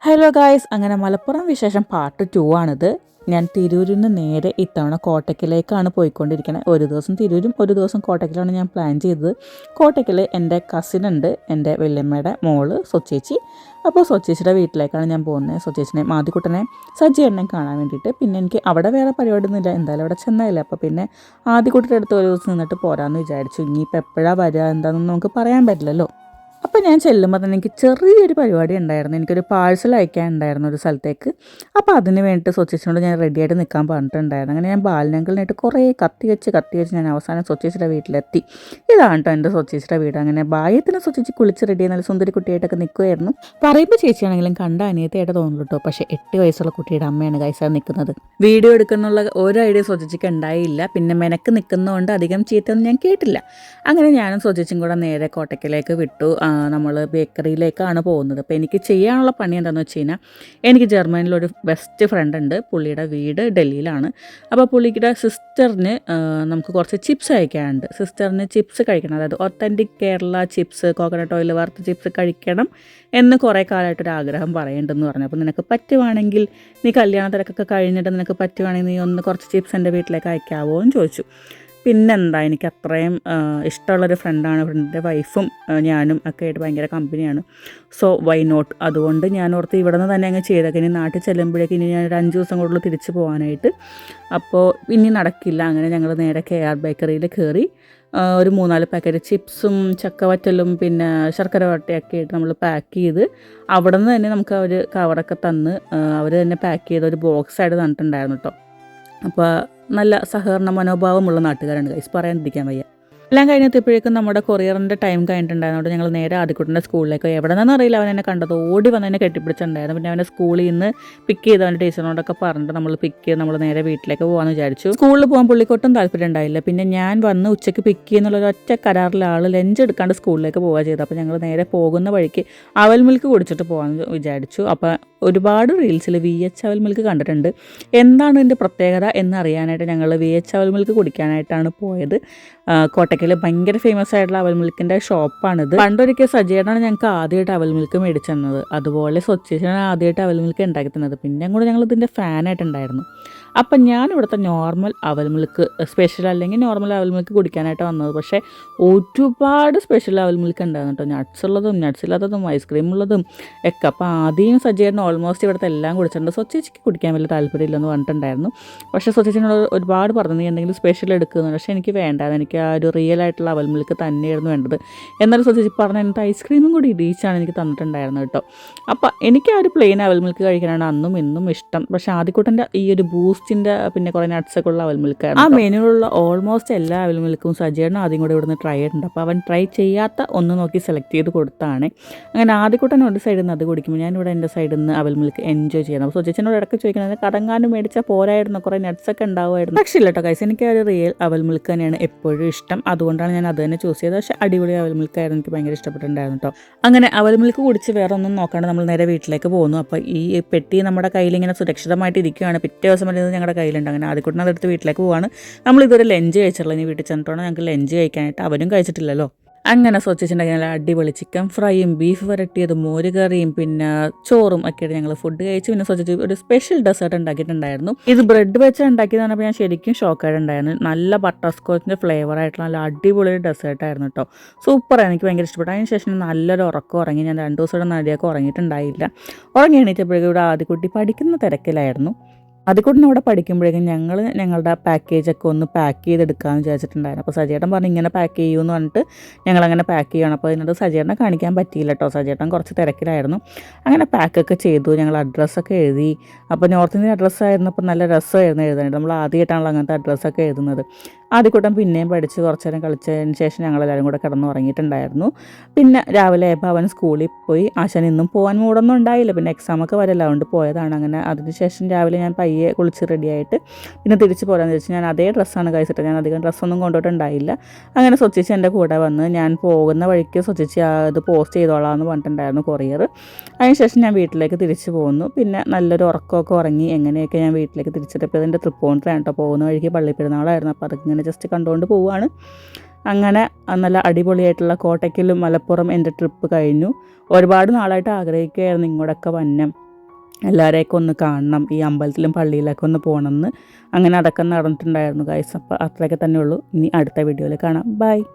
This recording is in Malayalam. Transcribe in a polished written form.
ഹലോ ഗായ്സ്, അങ്ങനെ മലപ്പുറം വിശേഷം പാർട്ട് 2 ആണിത്. ഞാൻ തിരൂരിൽ നിന്ന് നേരെ ഇത്തവണ കോട്ടയ്ക്കലേക്കാണ് പോയിക്കൊണ്ടിരിക്കുന്നത്. ഒരു ദിവസം തിരൂരും ഒരു ദിവസം കോട്ടയ്ക്കലാണ് ഞാൻ പ്ലാൻ ചെയ്തത്. കോട്ടയ്ക്കൽ എൻ്റെ കസിനുണ്ട്, എൻ്റെ വല്യമ്മയുടെ മോള് സൊച്ചേച്ചി. അപ്പോൾ സൊച്ചേച്ചിയുടെ വീട്ടിലേക്കാണ് ഞാൻ പോകുന്നത്. സൊച്ചേച്ചിനെ ആദ്യക്കുട്ടനെ സജ്ജി എണ്ണയും കാണാൻ വേണ്ടിയിട്ട്. പിന്നെ എനിക്ക് അവിടെ വേറെ പരിപാടിയൊന്നുമില്ല, എന്തായാലും അവിടെ ചെന്നായില്ല. അപ്പോൾ പിന്നെ ആദ്യക്കുട്ടിയുടെ അടുത്ത് ഒരു ദിവസം നിന്നിട്ട് പോരാമെന്ന് വിചാരിച്ചു. ഇനിയിപ്പോൾ എപ്പോഴാണ് വരിക എന്താണെന്ന് നമുക്ക് പറയാൻ പറ്റില്ലല്ലോ. അപ്പോൾ ഞാൻ ചെല്ലുമ്പോൾ തന്നെ എനിക്ക് ചെറിയൊരു പരിപാടി ഉണ്ടായിരുന്നു. എനിക്കൊരു പാഴ്സൽ അയക്കാൻ ഉണ്ടായിരുന്നു ഒരു സ്ഥലത്തേക്ക്. അപ്പോൾ അതിന് വേണ്ടിയിട്ട് സൊച്ചേച്ചിനോട് ഞാൻ റെഡിയായിട്ട് നിൽക്കാൻ പറഞ്ഞിട്ടുണ്ടായിരുന്നു. അങ്ങനെ ഞാൻ ബാലനങ്കിളിനായിട്ട് കുറേ കത്തി വെച്ച് ഞാൻ അവസാനം സൊച്ചേച്ചിയുടെ വീട്ടിലെത്തി. ഇതാണ് കേട്ടോ എൻ്റെ സൊച്ചേച്ചിയുടെ വീട്. അങ്ങനെ ബായത്തിന് സൊച്ചേച്ചി കുളിച്ച് റെഡി നല്ല സുന്ദരി കുട്ടിയായിട്ടൊക്കെ നിൽക്കുമായിരുന്നു. പറയുമ്പോൾ ചേച്ചിയാണെങ്കിലും കണ്ട അനിയത്തിയായിട്ട് തോന്നുന്നു കേട്ടോ. പക്ഷേ 8 വയസ്സുള്ള കുട്ടിയുടെ അമ്മയാണ് ഗൈസാണ് നിൽക്കുന്നത്. വീഡിയോ എടുക്കുന്നുള്ള ഒരു ഐഡിയ സൊച്ചേച്ചിക്ക് ഉണ്ടായില്ല. പിന്നെ മെനക്ക് നിൽക്കുന്നതുകൊണ്ട് അധികം ചീത്തയൊന്നും ഞാൻ കേട്ടില്ല. അങ്ങനെ ഞാനും സൊച്ചേച്ചിയും കൂടെ നേരെ കോട്ടയ്ക്കലേക്ക് വിട്ടു. നമ്മൾ ബേക്കറിയിലേക്കാണ് പോകുന്നത്. അപ്പോൾ എനിക്ക് ചെയ്യാനുള്ള പണി എന്താണെന്ന് വെച്ച് കഴിഞ്ഞാൽ, എനിക്ക് ജർമ്മനിലൊരു ബെസ്റ്റ് ഫ്രണ്ട് ഉണ്ട്. പുള്ളിയുടെ വീട് ഡൽഹിയിലാണ്. അപ്പോൾ പുള്ളിയുടെ സിസ്റ്ററിന് നമുക്ക് കുറച്ച് ചിപ്സ് കഴിക്കാനുണ്ട്. സിസ്റ്ററിന് ചിപ്സ് കഴിക്കണം, അതായത് authentic Kerala chips, coconut oil വറുത്ത ചിപ്സ് കഴിക്കണം എന്ന് കുറേ കാലമായിട്ടൊരു ആഗ്രഹം പറയുന്നുണ്ടെന്ന് പറഞ്ഞു. അപ്പോൾ നിനക്ക് പറ്റുവാണെങ്കിൽ, നീ കല്യാണ തിരക്കൊക്കെ കഴിഞ്ഞിട്ട് നിനക്ക് പറ്റുവാണെങ്കിൽ നീ ഒന്ന് കുറച്ച് ചിപ്സ് എൻ്റെ വീട്ടിലേക്ക് അയക്കാവോ എന്ന് ചോദിച്ചു. പിന്നെന്താ, എനിക്ക് അത്രയും ഇഷ്ടമുള്ളൊരു ഫ്രണ്ടാണ്. ഫ്രണ്ടിൻ്റെ വൈഫും ഞാനും ഒക്കെ ആയിട്ട് ഭയങ്കര കമ്പനിയാണ്. So why not. അതുകൊണ്ട് ഞാൻ ഓർത്ത് ഇവിടെ നിന്ന് തന്നെ അങ്ങ് ചെയ്തേക്കാം. ഇനി നാട്ടിൽ ചെല്ലുമ്പോഴേക്കും ഇനി ഞാനൊരു 5 ദിവസം കൂടുതൽ തിരിച്ച് പോകാനായിട്ട്. അപ്പോൾ ഇനി നടക്കില്ല. അങ്ങനെ ഞങ്ങൾ നേരെ KR ബേക്കറിയിൽ കയറി ഒരു 3-4 പാക്കറ്റ് ചിപ്സും ചക്കവറ്റലും പിന്നെ ശർക്കര വട്ടയൊക്കെ ആയിട്ട് നമ്മൾ പാക്ക് ചെയ്ത് അവിടെ നിന്ന് തന്നെ നമുക്ക് അവർ കവറൊക്കെ തന്ന് അവർ തന്നെ പാക്ക് ചെയ്ത ഒരു ബോക്സായിട്ട് തന്നിട്ടുണ്ടായിരുന്നു കേട്ടോ. അപ്പോൾ നല്ല സഹകരണ മനോഭാവമുള്ള നാട്ടുകാരാണ് ഗൈസ്, പറയാണ്ടിരിക്കാൻ വയ്യ. എല്ലാം കഴിഞ്ഞെത്തിയപ്പോഴേക്കും നമ്മുടെ കൊറിയറിൻ്റെ ടൈം കഴിഞ്ഞിട്ടുണ്ടായിരുന്നതുകൊണ്ട് ഞങ്ങൾ നേരെ ആദ്യക്കുട്ടൻ്റെ സ്കൂളിലേക്ക്. എവിടെ നിന്നൊന്നും അറിയില്ല, അവൻ എന്നെ കണ്ടത് ഓടി വന്ന് എന്നെ കെട്ടിപ്പിടിച്ചിട്ടുണ്ടായിരുന്നു. പിന്നെ അവനെ സ്കൂളിൽ നിന്ന് പിക്ക് ചെയ്ത് അവൻ്റെ ടീച്ചറിനോടൊക്കെ പറഞ്ഞിട്ട് നമ്മൾ പിക്ക് ചെയ്ത് നമ്മൾ നേരെ വീട്ടിലേക്ക് പോകാമെന്ന് വിചാരിച്ചു. സ്കൂളിൽ പോകാൻ പുള്ളിക്കൊട്ടും താല്പര്യം ഉണ്ടായില്ല. പിന്നെ ഞാൻ വന്ന് ഉച്ചയ്ക്ക് പിക്ക് ചെയ്യുന്നുള്ളൊരു ഒറ്റ കരാറിലെ ആൾ ലഞ്ച് എടുക്കാണ്ട് സ്കൂളിലേക്ക് പോവുക ചെയ്തു. അപ്പോൾ ഞങ്ങൾ നേരെ പോകുന്ന വഴിക്ക് അവൽ മിൽക്ക് കുടിച്ചിട്ട് പോകാമെന്ന് വിചാരിച്ചു. അപ്പോൾ ഒരുപാട് റീൽസിൽ VH അവൽ മിൽക്ക് കണ്ടിട്ടുണ്ട്. എന്താണ് ഇതിൻ്റെ പ്രത്യേകത എന്നറിയാനായിട്ട് ഞങ്ങൾ VH അവൽ മിൽക്ക് കുടിക്കാനായിട്ടാണ് പോയത്. കോട്ടയ്ക്കൽ ഭയങ്കര ഫേമസ് ആയിട്ടുള്ള അവൽ മിൽക്കിൻ്റെ ഷോപ്പാണിത്. പണ്ടൊരിക്കൽ സജീവനാണ് ഞങ്ങൾക്ക് ആദ്യമായിട്ട് അവൽ മിൽക്ക് മേടിച്ചു തന്നത്. അതുപോലെ സൊച്ചേച്ചിനാണ് ആദ്യമായിട്ട് അവൽ മിൽക്ക് ഉണ്ടാക്കി തന്നത്. പിന്നെ കൂടെ ഞങ്ങൾ ഇതിൻ്റെ ഫാനായിട്ടുണ്ടായിരുന്നു. അപ്പം ഞാൻ ഇവിടുത്തെ നോർമൽ അവൽ മിൽക്ക്, സ്പെഷ്യൽ അല്ലെങ്കിൽ നോർമൽ അവൽ മിൽക്ക് കുടിക്കാനായിട്ട് വന്നത്. പക്ഷേ ഒരുപാട് സ്പെഷ്യൽ അവൽ മിൽക്ക് ഉണ്ടായിരുന്നു കേട്ടോ. നട്ട്സ് ഉള്ളതും നട്ട്സ് ഇല്ലാത്തതും ഐസ്ക്രീം ഉള്ളതും ഒക്കെ. അപ്പോൾ ആദ്യം സജ്ജീകരണം ഓൾമോസ്റ്റ് ഇവിടുത്തെ എല്ലാം കുടിച്ചിട്ടുണ്ട്. സൊച്ചേച്ചിക്ക് കുടിക്കാൻ വലിയ താല്പര്യമില്ലെന്ന് പറഞ്ഞിട്ടുണ്ടായിരുന്നു. പക്ഷേ സൊച്ചേച്ചിനോട് ഒരുപാട് പറഞ്ഞു, നീ എന്തെങ്കിലും സ്പെഷ്യൽ എടുക്കുന്നു. പക്ഷേ എനിക്ക് വേണ്ട, എനിക്ക് ആ ഒരു റിയൽ ആയിട്ടുള്ള അവൽ മിൽക്ക് തന്നെയായിരുന്നു വേണ്ടത്. എന്നാലും സൊച്ചേച്ചി പറഞ്ഞ എന്നിട്ട് ഐസ്ക്രീമും കൂടി ഇടിച്ചാണ് എനിക്ക് തന്നിട്ടുണ്ടായിരുന്നത് കേട്ടോ. അപ്പോൾ എനിക്ക് ആ ഒരു പ്ലെയിൻ അവൽ മിൽക്ക് കഴിക്കാനാണ് അന്നും ഇന്നും ഇഷ്ടം. പക്ഷേ ആദ്യക്കൂട്ടൻ്റെ ഈ ഒരു ബൂസ്റ്റിൻ്റെ പിന്നെ കുറേ നട്ട്സൊക്കെ ഉള്ള അവൽ മിൽക്കാണ്. ആ മെനുവിലുള്ള ഓൾമോസ്റ്റ് എല്ലാ അവൽ മിൽക്കും സജീവനും ആദ്യം കൂടെ ഇവിടുന്ന് ട്രൈ ചെയ്തിട്ടുണ്ട്. അപ്പോൾ അവൻ ട്രൈ ചെയ്യാത്ത ഒന്ന് നോക്കി സെലക്ട് ചെയ്ത് കൊടുത്താണ്. അങ്ങനെ ആദ്യക്കൂട്ടൻ ഒരു സൈഡിൽ നിന്ന് അത് കുടിക്കുമ്പോൾ ഞാനിവിടെ എൻ്റെ സൈഡിൽ നിന്ന് അവൽ മിൽക്ക് എൻജോയ് ചെയ്യുന്നത്. അപ്പോൾ സൊച്ചേച്ചിനോട് ഇടയ്ക്ക് ചോദിക്കുന്നത് കടങ്ങാനും മേടിച്ചാൽ പോരായിരുന്നു, കുറേ നട്ട്സൊക്കെ ഉണ്ടാവുമായിരുന്നു. പക്ഷേ ഇല്ല കേട്ടോ ഗൈസ്, എനിക്ക് ആ ഒരു റിയൽ അവൽ മിൽക്ക് തന്നെയാണ് എപ്പോഴും ഇഷ്ടം. അതുകൊണ്ടാണ് ഞാൻ അത് തന്നെ ചൂസ് ചെയ്തത്. പക്ഷേ അടിപൊളി അവൽ മിൽക്കായിരുന്നു, എനിക്ക് ഭയങ്കര ഇഷ്ടപ്പെട്ടിട്ടുണ്ടായിരുന്നു കേട്ടോ. അങ്ങനെ അവൽ മിൽക്ക് കുടിച്ച് വേറെ ഒന്നും നോക്കാണ്ട് നമ്മൾ നേരെ വീട്ടിലേക്ക് പോകുന്നു. അപ്പോൾ ഈ പെട്ടി നമ്മുടെ കയ്യിൽ ഇങ്ങനെ സുരക്ഷിതമായിട്ട് ഇരിക്കുകയാണ്. പിറ്റേ ദിവസം വരെ ഞങ്ങളുടെ കയ്യിലുണ്ട്. അങ്ങനെ ആദ്യക്കൂട്ടം അതെടുത്ത് വീട്ടിലേക്ക് പോവാണ്. നമ്മളിതുവരെ ലഞ്ച് കഴിച്ചിട്ടുള്ള, ഇനി വീട്ടിൽ ചെന്നിട്ടാണ് ഞങ്ങൾക്ക് ലഞ്ച് കഴിക്കാനായിട്ട്. അവരും കഴിച്ചിട്ടില്ലല്ലോ. അങ്ങനെ സൊച്ചേച്ചിട്ടുണ്ടെങ്കിൽ നല്ല അടിപൊളി ചിക്കൻ ഫ്രൈയും ബീഫ് വരട്ടിയതും മോര് കറിയും പിന്നെ ചോറും ഒക്കെ ആയിട്ട് ഞങ്ങൾ ഫുഡ് കഴിച്ച്. പിന്നെ സൊച്ചേച്ചി ഒരു സ്പെഷ്യൽ ഡെസേർട്ട് ഉണ്ടാക്കിയിട്ടുണ്ടായിരുന്നു. ഇത് ബ്രെഡ് വെച്ച് ഉണ്ടാക്കിയെന്ന് പറഞ്ഞപ്പോൾ ഞാൻ ശരിക്കും ഷോക്കായിട്ടുണ്ടായിരുന്നു. നല്ല ബട്ടർ സ്കോച്ചിൻ്റെ ഫ്ലേവർ ആയിട്ടുള്ള നല്ല അടിപൊളി ഡെസേർട്ടായിരുന്നു കേട്ടോ. സൂപ്പറാണ്, എനിക്ക് ഭയങ്കര ഇഷ്ടപ്പെട്ടു. അതിന് ശേഷം നല്ലൊരു ഉറക്കം ഉറങ്ങി. ഞാൻ 2 ദിവസം നടിയൊക്കെ ഉറങ്ങിയിട്ടുണ്ടായില്ല. ഉറങ്ങി എണീറ്റപ്പോഴേക്കും ഇവിടെ ആദ്യക്കുട്ടി പഠിക്കുന്ന തിരക്കിലായിരുന്നു. അതുകൊണ്ട് അവിടെ പഠിക്കുമ്പോഴേക്കും ഞങ്ങൾ ഞങ്ങളുടെ പാക്കേജൊക്കെ ഒന്ന് പാക്ക് ചെയ്തെടുക്കാമെന്ന് വിചാരിച്ചിട്ടുണ്ടായിരുന്നു. അപ്പോൾ സജേട്ടൻ പറഞ്ഞു ഇങ്ങനെ പാക്ക് ചെയ്യുമെന്ന് പറഞ്ഞിട്ട് ഞങ്ങളങ്ങനെ പാക്ക് ചെയ്യണം. അപ്പോൾ അതിനകത്ത് സജേട്ടനെ കാണിക്കാൻ പറ്റിയില്ല കേട്ടോ, സജേട്ടൻ കുറച്ച് തിരക്കിലായിരുന്നു. അങ്ങനെ പാക്കൊക്കെ ചെയ്തു. ഞങ്ങൾ അഡ്രസ്സൊക്കെ എഴുതി. അപ്പോൾ നോർത്ത് ഇന്ത്യൻ അഡ്രസ്സായിരുന്നു. അപ്പോൾ നല്ല രസമായിരുന്നു എഴുതാനായിട്ട്. നമ്മൾ ആദ്യമായിട്ടാണല്ലോ അങ്ങനത്തെ അഡ്രസ്സൊക്കെ എഴുതുന്നത്. ആദ്യക്കൂട്ടം പിന്നെയും പഠിച്ച് കുറച്ച് നേരം കളിച്ചതിന് ശേഷം ഞങ്ങളെല്ലാവരും കൂടെ കിടന്നുറങ്ങിയിട്ടുണ്ടായിരുന്നു. പിന്നെ രാവിലെ ആയപ്പോൾ അവൻ സ്കൂളിൽ പോയി. ആശാൻ ഇന്നും പോകാൻ മൂടൊന്നും ഉണ്ടായില്ല, പിന്നെ എക്സാമൊക്കെ വരല്ല, അതുകൊണ്ട് പോയതാണ്. അങ്ങനെ അതിനുശേഷം രാവിലെ ഞാൻ പയ്യെ കുളിച്ച് റെഡിയായിട്ട് പിന്നെ തിരിച്ച് പോരാന്ന് വെച്ചാൽ ഞാൻ അതേ ഡ്രസ്സാണ് കഴിച്ചിട്ട്, ഞാൻ അധികം ഡ്രസ്സൊന്നും കൊണ്ടുപോയിട്ടുണ്ടായില്ല. അങ്ങനെ സൊച്ചേച്ചി എൻ്റെ കൂടെ വന്ന് ഞാൻ പോകുന്ന വഴിക്ക് സൊച്ചേച്ചി അത് പോസ്റ്റ് ചെയ്തോളാം എന്ന് പറഞ്ഞിട്ടുണ്ടായിരുന്നു കൊറിയർ. അതിനുശേഷം ഞാൻ വീട്ടിലേക്ക് തിരിച്ച് പോകുന്നു. പിന്നെ നല്ലൊരു ഉറക്കമൊക്കെ ഉറങ്ങി എങ്ങനെയൊക്കെ ഞാൻ വീട്ടിലേക്ക് തിരിച്ചെത്തിയപ്പോൾ അതിൻ്റെ തൃപ്പൂണിത്തുറയാണ് കേട്ടോ. പോകുന്ന വഴിക്ക് പള്ളിപ്പെരുന്നാളായിരുന്നു. അപ്പോൾ അതൊക്കെ ഇങ്ങനെ ജസ്റ്റ് കണ്ടുകൊണ്ട് പോവുകയാണ്. അങ്ങനെ നല്ല അടിപൊളിയായിട്ടുള്ള കോട്ടയ്ക്കലും മലപ്പുറം എൻ്റെ ട്രിപ്പ് കഴിഞ്ഞു. ഒരുപാട് നാളായിട്ട് ആഗ്രഹിക്കുകയായിരുന്നു ഇങ്ങോട്ടൊക്കെ വന്നം. എല്ലാവരെയൊക്കെ ഒന്ന് കാണണം, ഈ അമ്പലത്തിലും പള്ളിയിലൊക്കെ ഒന്ന് പോകണമെന്ന്. അങ്ങനെ അതൊക്കെ നടന്നിട്ടുണ്ടായിരുന്നു ഗൈസ്. അപ്പോൾ അത്രയൊക്കെ തന്നെ ഉള്ളൂ. ഇനി അടുത്ത വീഡിയോയിൽ കാണാം. ബൈ.